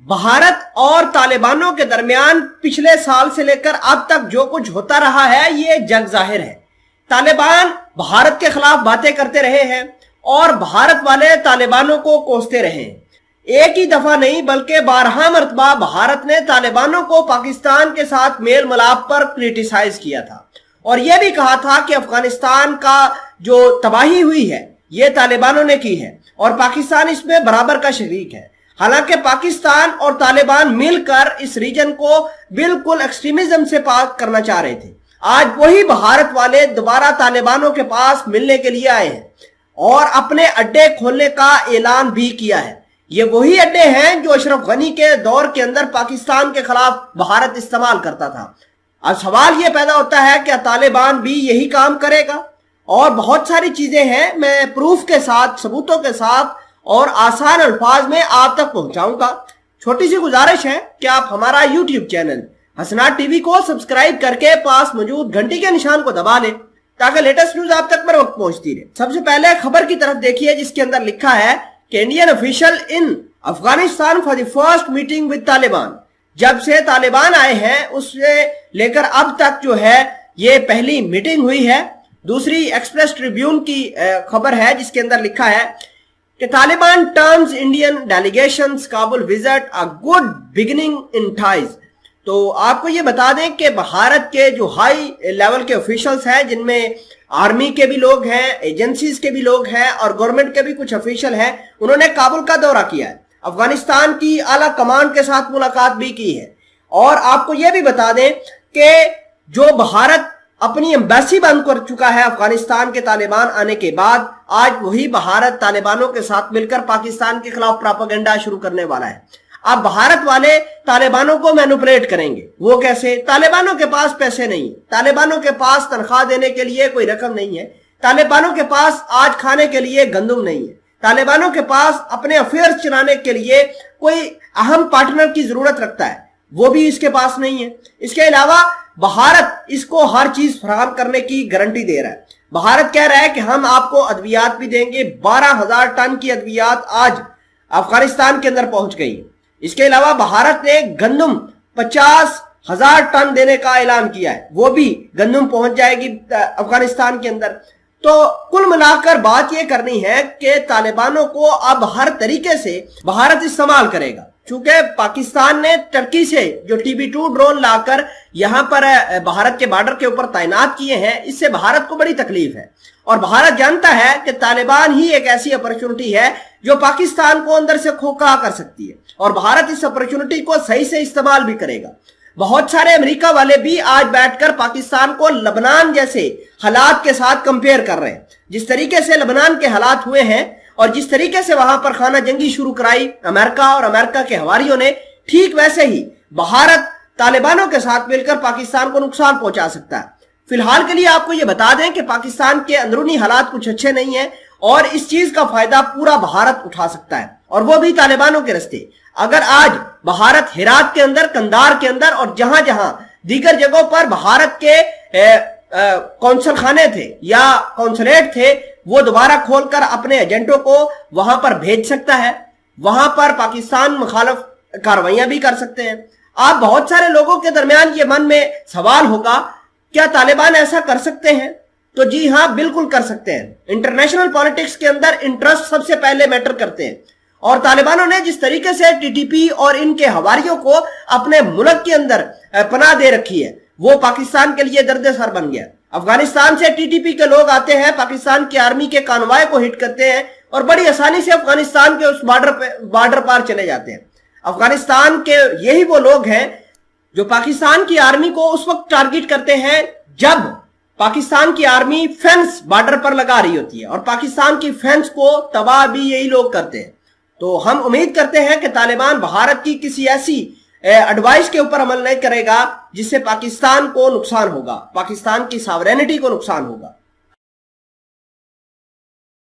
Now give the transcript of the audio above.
भारत और तालिबानों के दरमियान पिछले साल से लेकर अब तक जो कुछ होता रहा है ये जग जाहिर है। तालिबान भारत के खिलाफ बातें करते रहे हैं और भारत वाले तालिबानों को कोसते रहे हैं। एक ही दफा नहीं बल्कि 12 मरतबा भारत ने तालिबानों को पाकिस्तान के साथ मेल मिलाप पर क्रिटिसाइज किया था और यह भी कहा था कि अफगानिस्तान का जो तबाही हुई है ये तालिबानों ने की है और पाकिस्तान इसमें बराबर का शरीक है। हालांकि पाकिस्तान और तालिबान मिलकर इस रीजन को बिल्कुल एक्सट्रीमिज्म से पाक करना चाह रहे थे। आज वही भारत वाले दोबारा तालिबानों के पास मिलने के लिए आए हैं और अपने अड्डे खोलने का ऐलान भी किया है। ये वही अड्डे हैं जो अशरफ गनी के दौर के अंदर पाकिस्तान के खिलाफ भारत इस्तेमाल करता था। अब सवाल ये पैदा होता है कि तालिबान भी यही काम करेगा और बहुत सारी चीजें हैं, मैं प्रूफ के साथ, सबूतों के साथ और आसान अल्फाज में आप तक पहुंचाऊंगा। छोटी सी गुजारिश है कि आप हमारा यूट्यूब चैनल हसनात टीवी को सब्सक्राइब करके पास मौजूद घंटी के निशान को दबा लें ताकि लेटेस्ट न्यूज आप तक बर वक्त पहुंचती रहे। सबसे पहले खबर की तरफ देखिए जिसके अंदर लिखा है कि Indian official in Afghanistan for the first meeting with Taliban. जब से तालिबान आए हैं उससे लेकर अब तक जो है ये पहली मीटिंग हुई है। दूसरी एक्सप्रेस ट्रिब्यून की खबर है जिसके अंदर लिखा है कि Taliban terms Indian delegations Kabul visit a good beginning in ties. तो आपको ये बता दें कि भारत के जो हाई लेवल के ऑफिशियल्स हैं जिनमें आर्मी के भी लोग हैं, एजेंसीज के भी लोग हैं और गवर्नमेंट के भी कुछ ऑफिशियल हैं, उन्होंने काबुल का दौरा किया है, अफगानिस्तान की आला कमान के साथ मुलाकात भी की है। और आपको यह भी बता दें कि जो भारत अपनी एम्बेसी बंद कर चुका है अफगानिस्तान के तालिबान आने के बाद, आज वही भारत तालिबानों के साथ मिलकर पाकिस्तान के खिलाफ प्रोपेगेंडा शुरू करने वाला है। अब भारत वाले तालिबानों को मैनिपुलेट करेंगे। वो कैसे? तालिबानों के पास पैसे नहीं है, तालिबानों के पास तनख्वाह देने के लिए कोई रकम नहीं है, तालिबानों के पास आज खाने के लिए गंदम नहीं है, तालिबानों के पास अपने अफेयर्स चलाने के लिए कोई अहम पार्टनर की जरूरत रखता है, वो भी इसके पास नहीं है। इसके अलावा भारत इसको हर चीज फराहम करने की गारंटी दे रहा है। भारत कह रहा है कि हम आपको अद्वियात भी देंगे। 12,000 टन की अद्वियात आज अफगानिस्तान के अंदर पहुंच गई। इसके अलावा भारत ने गंदम 50,000 टन देने का ऐलान किया है, वो भी गंदम पहुंच जाएगी अफगानिस्तान के अंदर। तो कुल मिलाकर बात यह करनी है कि तालिबानों को अब हर तरीके से भारत इस्तेमाल करेगा। चूंकि पाकिस्तान ने टर्की से जो TB2 ड्रोन लाकर यहां पर भारत के बॉर्डर के ऊपर तैनात किए हैं, इससे भारत को बड़ी तकलीफ है और भारत जानता है कि तालिबान ही एक ऐसी अपॉर्चुनिटी है जो पाकिस्तान को अंदर से खोखला कर सकती है और भारत इस अपॉर्चुनिटी को सही से इस्तेमाल भी करेगा। बहुत सारे अमेरिका वाले भी आज बैठकर पाकिस्तान को लबनान जैसे हालात के साथ कंपेयर कर रहे हैं। जिस तरीके से लबनान के हालात हुए हैं और जिस तरीके से वहां पर खाना जंगी शुरू कराई अमेरिका और अमेरिका के हवारियों ने, ठीक वैसे ही भारत तालिबानों के साथ मिलकर पाकिस्तान को नुकसान पहुंचा सकता है। फिलहाल के लिए आपको यह बता दें कि पाकिस्तान के अंदरूनी हालात कुछ अच्छे नहीं है और इस चीज का फायदा पूरा भारत उठा सकता है और वो भी तालिबानों के रास्ते। अगर आज भारत हेरात के अंदर, कंधार के अंदर और जहां जहां दीगर जगहों पर भारत के कौंसल खाने थे या कौंसलेट थे वो दोबारा खोलकर अपने एजेंटों को वहां पर भेज सकता है, वहां पर पाकिस्तान मुखालिफ कार्रवाइयां भी कर सकते हैं। आप बहुत सारे लोगों के दरमियान ये मन में सवाल होगा, क्या तालिबान ऐसा कर सकते हैं? तो जी हां, बिल्कुल कर सकते हैं। इंटरनेशनल पॉलिटिक्स के अंदर इंटरेस्ट सबसे पहले मैटर करते हैं और तालिबानों ने जिस तरीके से TTP और इनके हवारियों को अपने मुल्क के अंदर पनाह दे रखी है वो पाकिस्तान के लिए दर्द सर बन गया। अफगानिस्तान से TTP के लोग आते हैं, पाकिस्तान की आर्मी के कानवाय को हिट करते हैं और बड़ी आसानी से अफगानिस्तान के उस बॉर्डर पार चले जाते हैं। अफगानिस्तान के यही वो लोग हैं जो पाकिस्तान की आर्मी को उस वक्त टारगेट करते हैं जब पाकिस्तान की आर्मी फेंस बॉर्डर पर लगा रही होती है और पाकिस्तान की फेंस को तबाह भी यही लोग करते हैं। तो हम उम्मीद करते हैं कि तालिबान भारत की किसी ऐसी एडवाइस के ऊपर अमल नहीं करेगा जिससे पाकिस्तान को नुकसान होगा, पाकिस्तान की सॉवरेनिटी को नुकसान होगा।